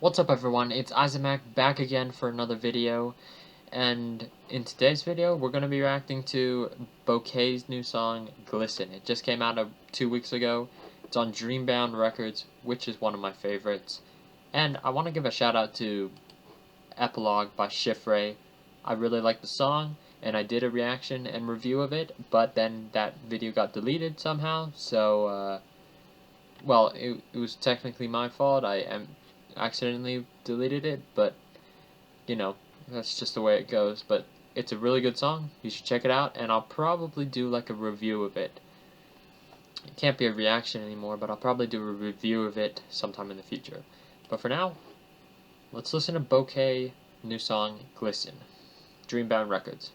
What's up everyone, it's Isaac back again for another video, and in today's video we're going to be reacting to Bouquet's new song, Glisten. It just came out 2 weeks ago. It's on Dreambound Records, which is one of my favorites. And I want to give a shout out to Epilogue by Chiffre. I really like the song, and I did a reaction and review of it, but then that video got deleted somehow, so well, it was technically my fault. I accidentally deleted it, but you know, that's just the way it goes. But it's a really good song. You should check it out, and I'll probably do like a review of it. It can't be a reaction anymore, but I'll probably do a review of it sometime in the future. But for now, let's listen to Bouquet new song, Glisten. Dreambound Records.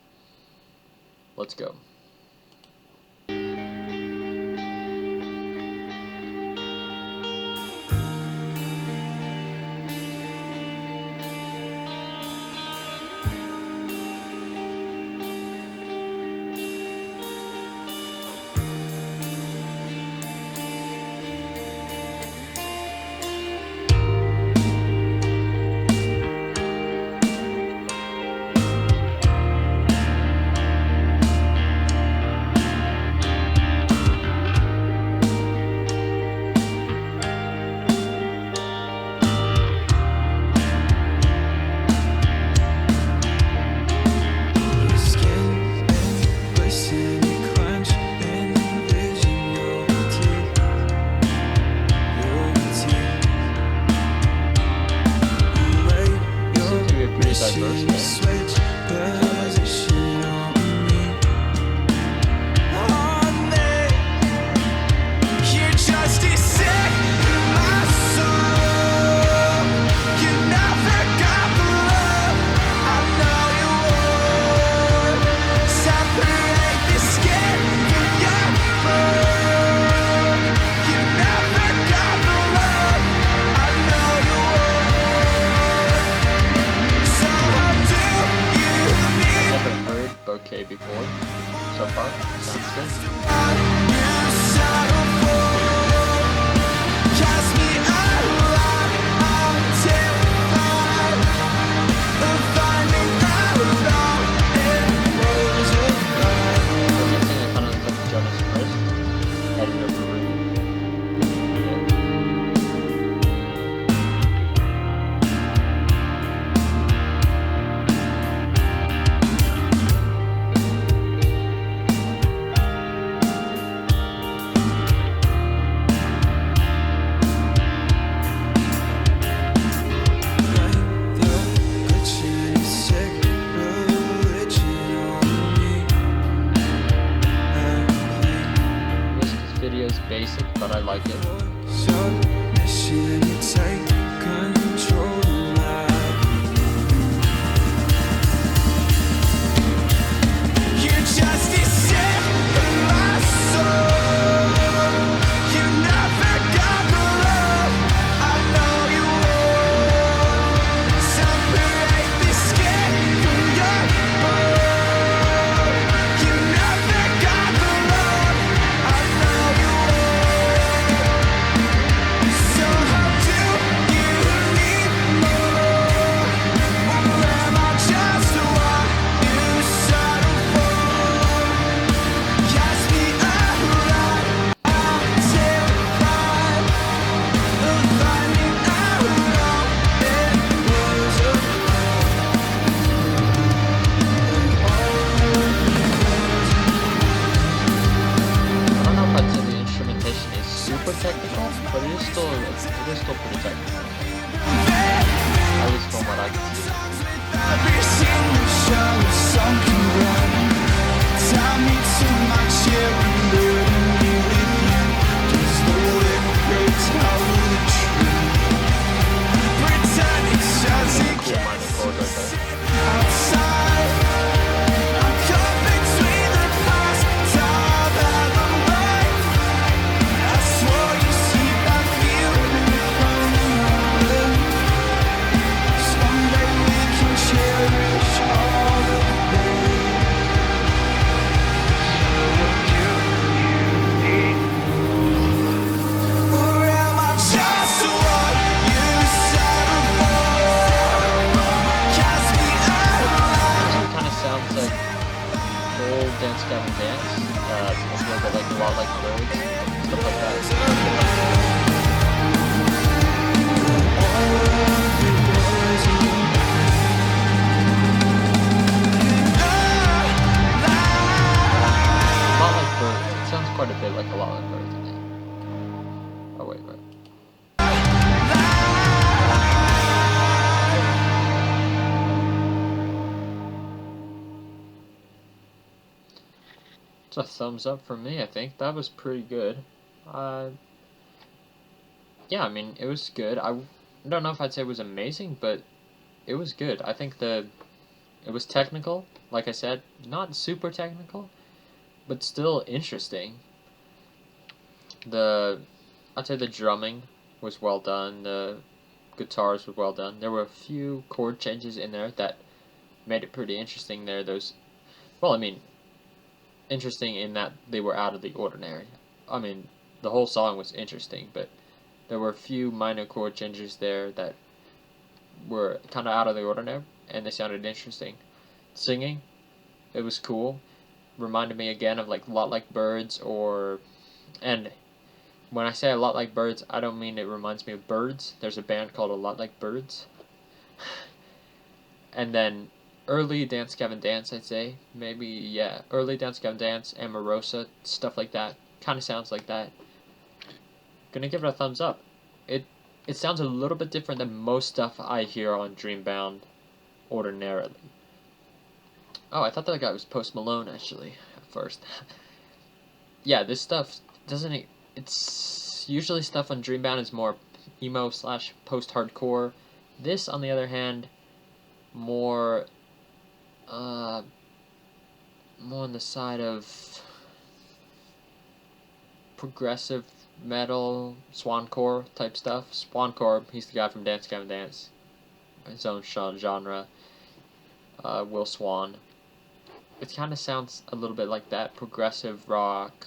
Let's go. Bouquet before. So far, sounds good. Basic, but I like it. Technical, but it is still pretty technical. At least from what I can see. Cool minor chord right there. birds, stuff like that. Lot like birds. It sounds quite a bit like a lot like birds, I think. Oh wait. It's a thumbs up for me, I think. That was pretty good. Yeah, I mean, it was good. I don't know if I'd say it was amazing, but it was good. I think it was technical, like I said, not super technical, but still interesting. I'd say the drumming was well done, the guitars were well done. There were a few chord changes in there that made it pretty interesting there. Well, I mean, interesting in that they were out of the ordinary. I mean, the whole song was interesting, but there were a few minor chord changes there that were kind of out of the ordinary, and they sounded interesting. Singing, it was cool. Reminded me again of like a lot like birds, and when I say a lot like birds, I don't mean it reminds me of birds. There's a band called A Lot Like Birds. And then early Dance Gavin Dance, I'd say. Maybe, yeah. Early Dance Gavin Dance, Amorosa, stuff like that. Kind of sounds like that. Gonna give it a thumbs up. It sounds a little bit different than most stuff I hear on Dreambound ordinarily. Oh, I thought that guy was Post Malone, actually, at first. Yeah, this stuff doesn't... It's usually stuff on Dreambound is more emo / post-hardcore. This, on the other hand, more on the side of progressive metal, swancore type stuff. Swancore, he's the guy from Dance Gavin Dance, his own genre. Will Swan. It kind of sounds a little bit like that, progressive rock,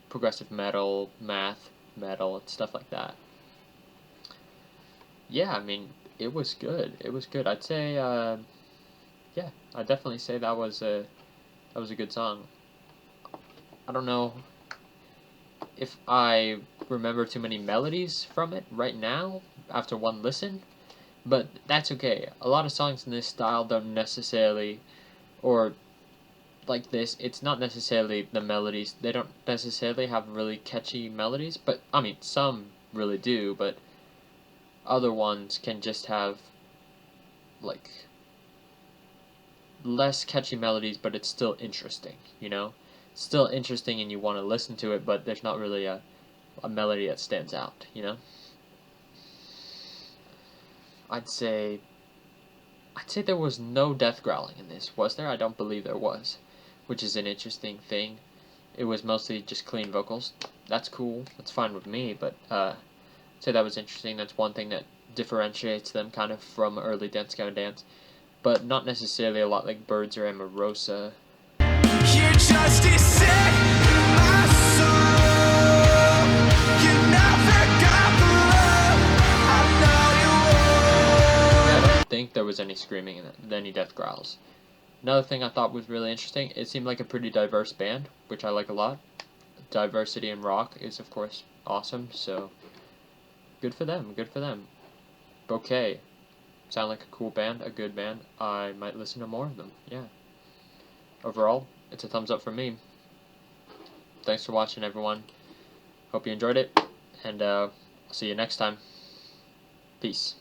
progressive metal, math metal, and stuff like that. Yeah, I mean, it was good. It was good. I'd say, yeah, I'd definitely say that was a good song. I don't know if I remember too many melodies from it right now after one listen, but that's okay. A lot of songs in this style don't necessarily, or like this, it's not necessarily the melodies. They don't necessarily have really catchy melodies, but I mean, some really do, but other ones can just have like less catchy melodies, but it's still interesting, you know? Still interesting and you want to listen to it, but there's not really a melody that stands out, you know? I'd say there was no death growling in this, was there? I don't believe there was, which is an interesting thing. It was mostly just clean vocals. That's cool. That's fine with me, but I'd say that was interesting. That's one thing that differentiates them kind of from early Dance Gavin Dance, but not necessarily a lot like Birds or Amorosa. You just my soul. You never got the love I know you want. I don't think there was any screaming in it, any death growls. Another thing I thought was really interesting, it seemed like a pretty diverse band, which I like a lot. Diversity in rock is, of course, awesome, so good for them, good for them. Bouquet. Sound like a cool band, a good band. I might listen to more of them, yeah. Overall, it's a thumbs up from me. Thanks for watching, everyone. Hope you enjoyed it, and I'll see you next time. Peace.